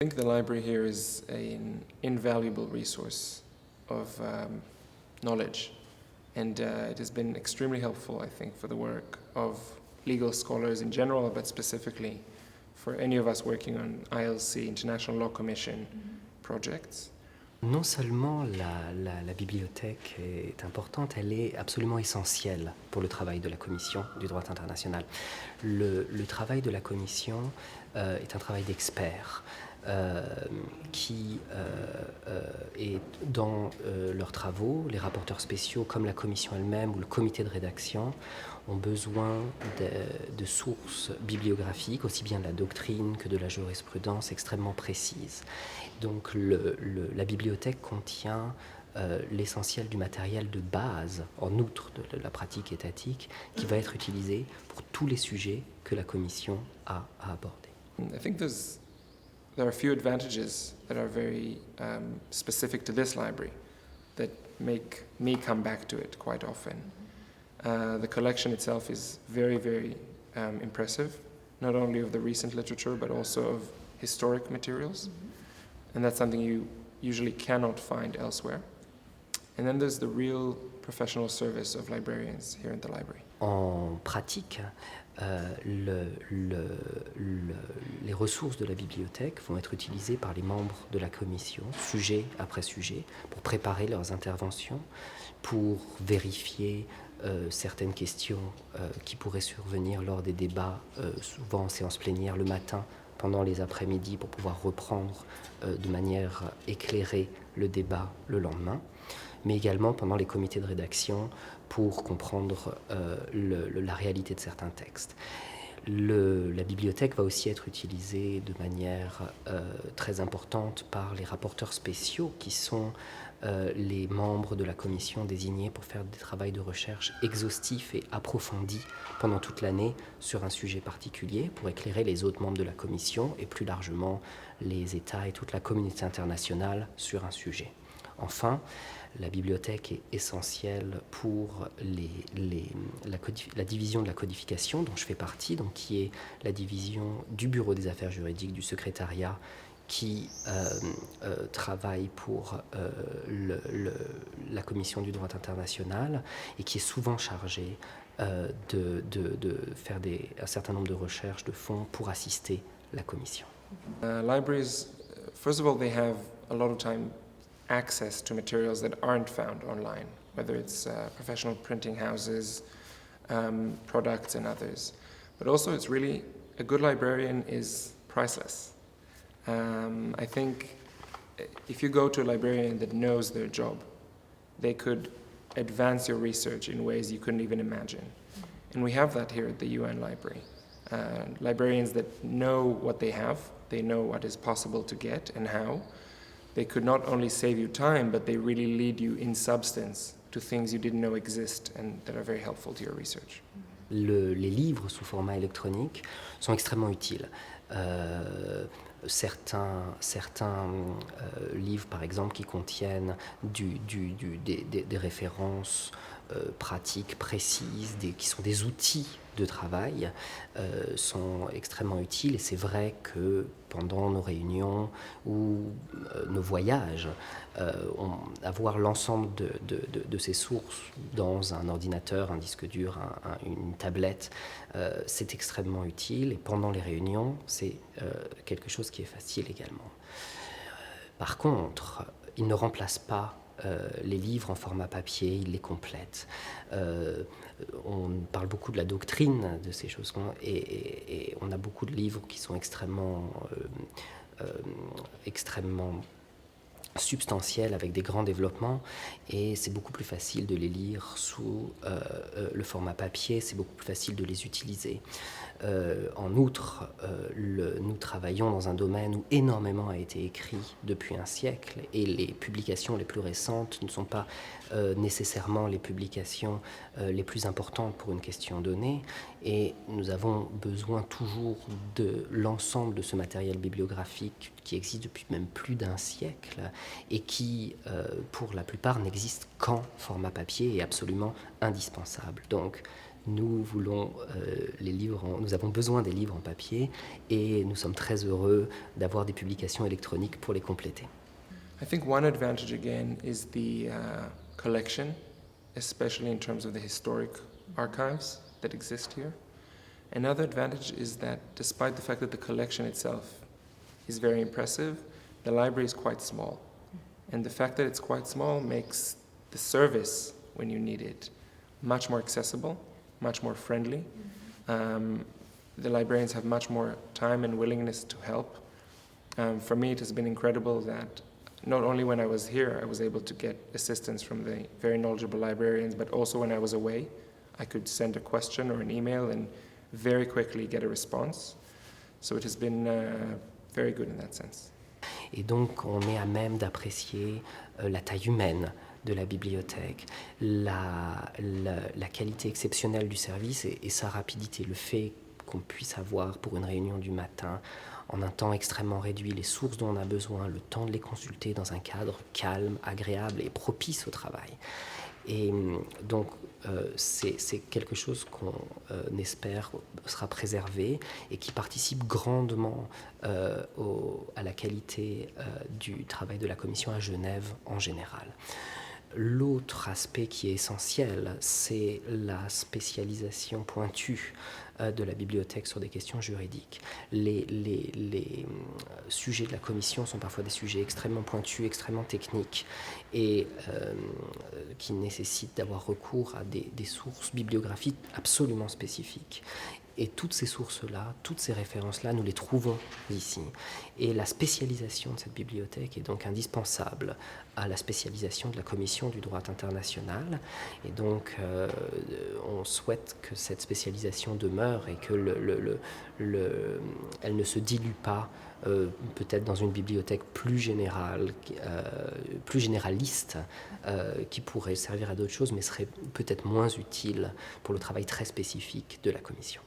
I think the library here is an invaluable resource of knowledge, and it has been extremely helpful, I think, for the work of legal scholars in general, but specifically for any of us working on ILC, International Law Commission projects. Non seulement la bibliothèque est importante, elle est absolument essentielle pour le travail de la Commission du droit international. Le travail de la Commission est un travail d'experts qui est dans leurs travaux, les rapporteurs spéciaux comme la Commission elle-même ou le comité de rédaction ont besoin de sources bibliographiques, aussi bien de la doctrine que de la jurisprudence extrêmement précises. Donc la bibliothèque contient l'essentiel du matériel de base, en outre de la pratique étatique, qui va être utilisé pour tous les sujets que la Commission a à aborder. I think there are a few advantages that are very specific to this library that make me come back to it quite often. The collection itself is very, very impressive, not only of the recent literature, but also of historic materials. And that's something you usually cannot find elsewhere. And then there's the real professional service of librarians here in the library. En pratique, les ressources de la bibliothèque vont être utilisées par les membres de la commission, sujet après sujet, pour préparer leurs interventions, pour vérifier certaines questions qui pourraient survenir lors des débats, souvent en séance plénière le matin, pendant les après-midi, pour pouvoir reprendre de manière éclairée le débat le lendemain, mais également pendant les comités de rédaction pour comprendre la réalité de certains textes. La bibliothèque va aussi être utilisée de manière très importante par les rapporteurs spéciaux qui sont les membres de la commission désignés pour faire des travaux de recherche exhaustifs et approfondis pendant toute l'année sur un sujet particulier pour éclairer les autres membres de la commission et plus largement les États et toute la communauté internationale sur un sujet. Enfin, la bibliothèque est essentielle pour la division de la codification dont je fais partie, donc qui est la division du Bureau des affaires juridiques du secrétariat qui travaille pour la Commission du droit international et qui est souvent chargée de faire un certain nombre de recherches de fonds pour assister la Commission. Libraries, first of all, they have a lot of time access to materials that aren't found online, whether it's professional printing houses, products and others. But also it's really, a good librarian is priceless. I think if you go to a librarian that knows their job, they could advance your research in ways you couldn't even imagine. And we have that here at the UN Library. Librarians that know what they have, they know what is possible to get and how. They could not only save you time, but they really lead you in substance to things you didn't know exist and that are very helpful to your research. Les livres sous format électronique sont extrêmement utiles. Certains livres, par exemple, qui contiennent des références pratiques précises, qui sont des outils de travail, sont extrêmement utiles. Et c'est vrai que pendant nos réunions ou nos voyages, avoir l'ensemble de ces sources dans un ordinateur, un disque dur, une tablette, c'est extrêmement utile. Et pendant les réunions, c'est quelque chose qui est facile également. Par contre, il ne remplace pas les livres en format papier, il les complète. On parle beaucoup de la doctrine de ces choses et on a beaucoup de livres qui sont extrêmement substantiels avec des grands développements et c'est beaucoup plus facile de les lire sous le format papier, c'est beaucoup plus facile de les utiliser. En outre, nous travaillons dans un domaine où énormément a été écrit depuis un siècle et les publications les plus récentes ne sont pas nécessairement les publications les plus importantes pour une question donnée et nous avons besoin toujours de l'ensemble de ce matériel bibliographique qui existe depuis même plus d'un siècle et qui, pour la plupart, n'existe qu'en format papier et absolument indispensable. Donc, nous voulons nous avons besoin des livres en papier et nous sommes très heureux d'avoir des publications électroniques pour les compléter. I think one advantage again is the collection, especially in terms of the historic archives that exist here. Another advantage is that despite the fact that the collection itself is very impressive, the library is quite small. And the fact that it's quite small makes the service, when you need it, much more accessible, much more friendly. The librarians have much more time and willingness to help. For me, it has been incredible that not only when I was here, I was able to get assistance from the very knowledgeable librarians, but also when I was away, I could send a question or an email and very quickly get a response. So it has been very good in that sense. Et donc, on est à même d'apprécier la taille humaine de la bibliothèque, la qualité exceptionnelle du service et sa rapidité. Le fait qu'on puisse avoir pour une réunion du matin, en un temps extrêmement réduit, les sources dont on a besoin, le temps de les consulter dans un cadre calme, agréable et propice au travail. Et donc, c'est quelque chose qu'on espère sera préservé et qui participe grandement à la qualité du travail de la Commission à Genève en général. L'autre aspect qui est essentiel, c'est la spécialisation pointue de la bibliothèque sur des questions juridiques. Les sujets de la commission sont parfois des sujets extrêmement pointus, extrêmement techniques et qui nécessitent d'avoir recours à des sources bibliographiques absolument spécifiques. Et toutes ces sources-là, toutes ces références-là, nous les trouvons ici. Et la spécialisation de cette bibliothèque est donc indispensable à la spécialisation de la Commission du droit international. Et donc, on souhaite que cette spécialisation demeure et que elle ne se dilue pas, peut-être dans une bibliothèque plus générale, plus généraliste, qui pourrait servir à d'autres choses, mais serait peut-être moins utile pour le travail très spécifique de la Commission.